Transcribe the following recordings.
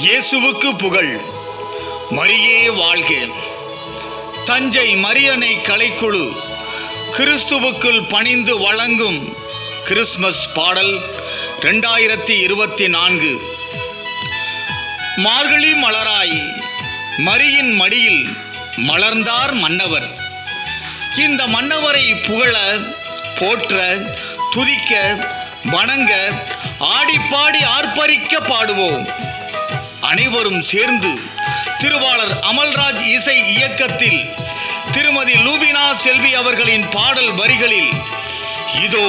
இயேசுவுக்கு புகழ். மரியே வாழ்க. தஞ்சை மரியணை கலைக்குழு கிறிஸ்துவுக்குள் பணிந்து வழங்கும் கிறிஸ்மஸ் பாடல் 2024. மார்கழி மலராய் மரியின் மடியில் மலர்ந்தார் மன்னவர். இந்த மன்னவரை புகழ, போற்ற, துதிக்க, வணங்க, ஆடிப்பாடி ஆர்ப்பரிக்க பாடுவோம். அனைவரும் சேர்ந்து திருவாளர் அமல்ராஜ் இசை இயக்கத்தில் திருமதி லூபினா செல்வி அவர்களின் பாடல் வரிகளில் இதோ.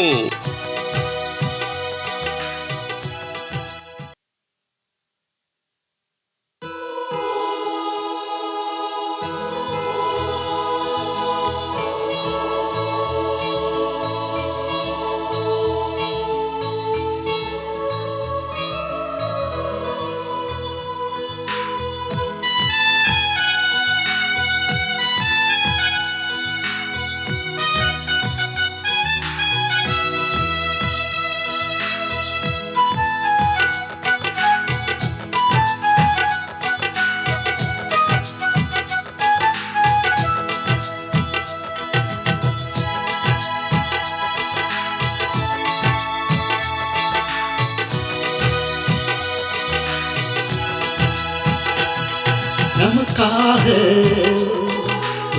நமக்காக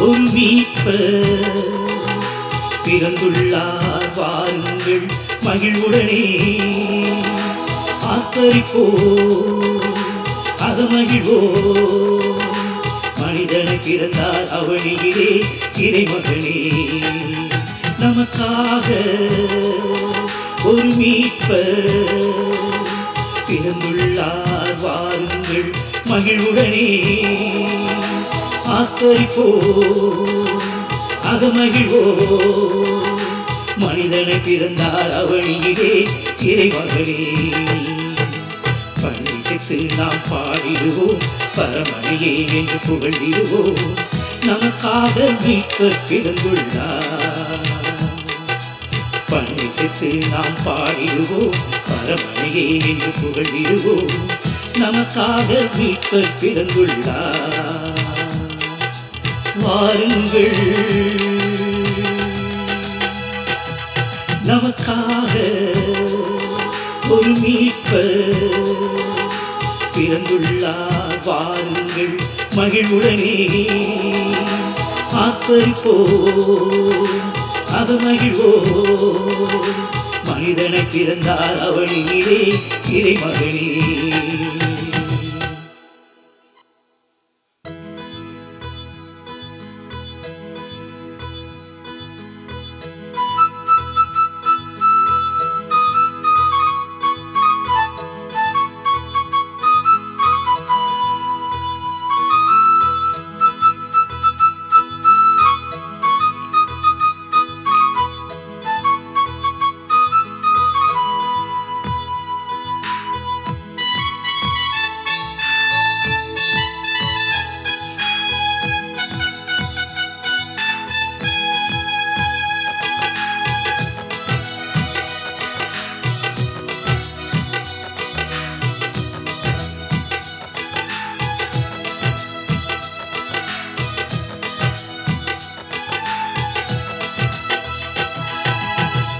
ஒரு மீட்பர் பிறந்துள்ளார், வாருங்கள் மகிழ்வுடனே ஆர்ப்பரிப்போ, அகமகிழ்வோ. மனிதனை பிறந்தார் அவனியிலே இறைமகனே. நமக்காக ஒரு மீட்பர் பிறந்துள்ளார், வாருங்கள் மகிழ்வுடனே ஆர்ப்பரிப்போ, அகமகிழ்வோ. மனிதனை பிறந்தார் அவனியிலே இறைமகனே. பள்ளிசைத்து நாம் பாடிடுவோம், பரமனையே என்று புகழ்ந்திடுவோம். நமக்காக மீட்பர் பிறந்துள்ளார். பள்ளிசைத்து நாம் பாடிடுவோம், பரமனையே என்று புகழ்ந்திடுவோம். நமக்காக மீட்பர் பிறந்துள்ளார். வாருங்கள், நமக்காக ஒரு மீட்பர் பிறந்துள்ளார், வாருங்கள் மகிழ்வுடனே ஆர்ப்பரிப்போ, அகமகிழ்வோ. மனிதனை பிறந்தார் அவனியிலே இறைமகனே.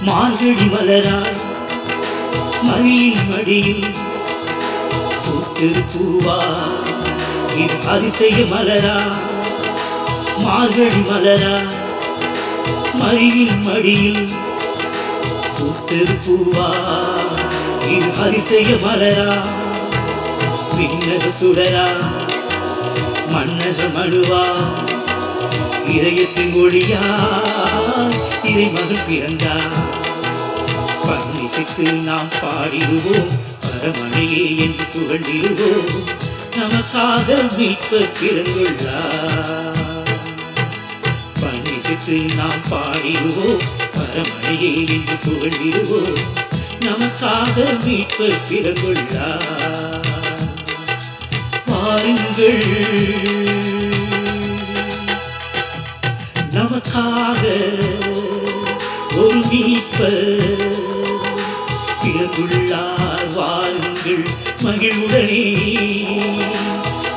மார்கழி மலராய் மரியின் மடியில் பூத்திருப்பூவா, இது அதிசய மலரா. மார்கழி மலரா மரியின் மடியில் பூத்திருப்பூவா, இது அதிசய மலரா. விண்ணக சுடரா, மன்னக மழுவா, இதயத்தின் ஒளியா இறைமகன் பிறந்தார். பள்ளிசைத்து நாம் பாடிடுவோம், பரமனையே என்று புகழ்ந்திடுவோம். நமக்காக மீட்பர் பிறந்துள்ளார். பள்ளிசைத்து நாம் பாடிடுவோம், பரமனையே என்று புகழ்ந்திடுவோம். நமக்காக மீட்பர் பிறந்துள்ளார். வாருங்கள், நமக்காக ஒரு மீட்பர் பிறந்துள்ளார், வாருங்கள் வாருங்கள் மகிழ்வுடனே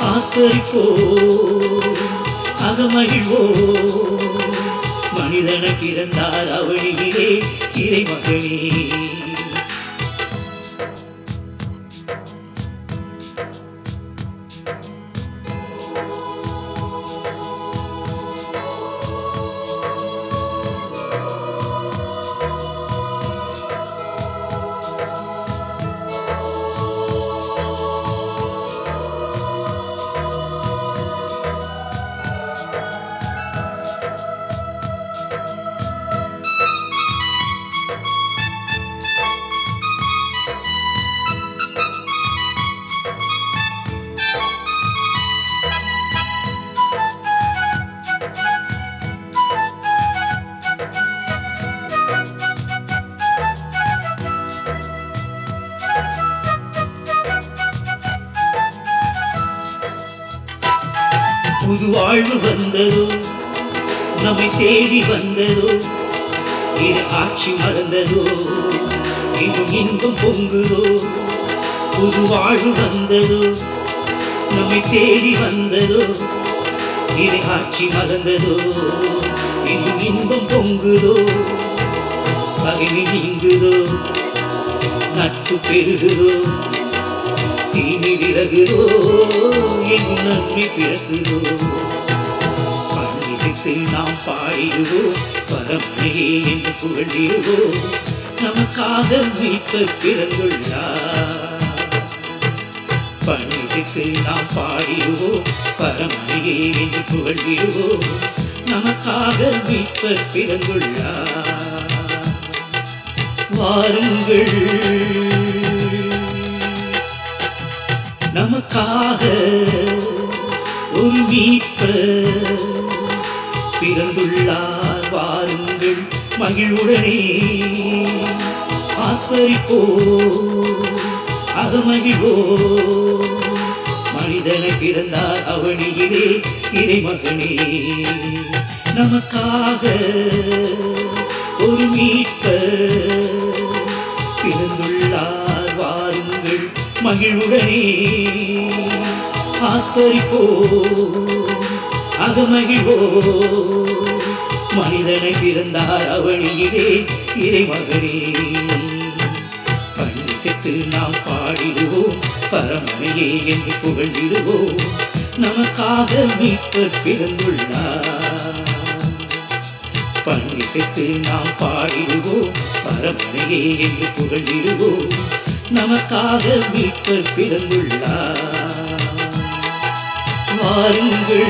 ஆத்தரிப்போ அகமகிழ்வோ மனிதன பிறந்தார் அவனிலே இறைமகனே. புது வாழ்வு வந்ததோ நம்மை தேடி வந்ததோ இது ஆட்சி மறந்ததோ இன்னும் இன்பம் பொங்குதோ. புது வாழ்வு வந்ததோ நம்மை தேடி வந்ததோ இது ஆட்சி மறந்ததோ இன்னும் இன்பம் பொங்குதோ. பகைமை நீங்குதோ நட்பு பெருகுதோ தீமை விலகுதோ எங்கும் நன்மை பிறக்குதோ. பண்டிசைத்து நாம் பாடிடுவோம் பரமனையே என்று புகழ்ந்திடுவோம் நமக்காக மீட்பர் பிறந்துள்ளார். பண்டிசைத்து நாம் பாடிடுவோம் பரமனையே என்று புகழ்ந்திடுவோம் நமக்காக மீட்பர் பிறந்துள்ளார். வாருங்கள் நமக்காக ஒரு மீட்பர் பிறந்துள்ளார். வாருங்கள் மகிழ்வுடனே ஆர்ப்பரிப்போ அகமகிழ்வோ மனிதனை பிறந்தார் அவனிலே இறைமகனே. நமக்காக ஒரு மீட்பர் பிறந்துள்ளார். வாருங்கள் மகிழ்வுடனே ஆர்ப்பரிப்போ அகமகிழ்வோ மனிதனை பிறந்தார் அவனிலே இறைமகனே. பண்டிசைத்து நாம் பாடிடுவோம் பரமனையே என்று புகழ்ந்திடுவோம் நமக்காக மீட்பர் பிறந்துள்ளார். பண்டிசைத்து நாம் பாடிடுவோம் பரமனையே என்று புகழ்ந்திடுவோம் நமக்காக மீட்பர் பிறந்துள்ளார். வாருங்கள்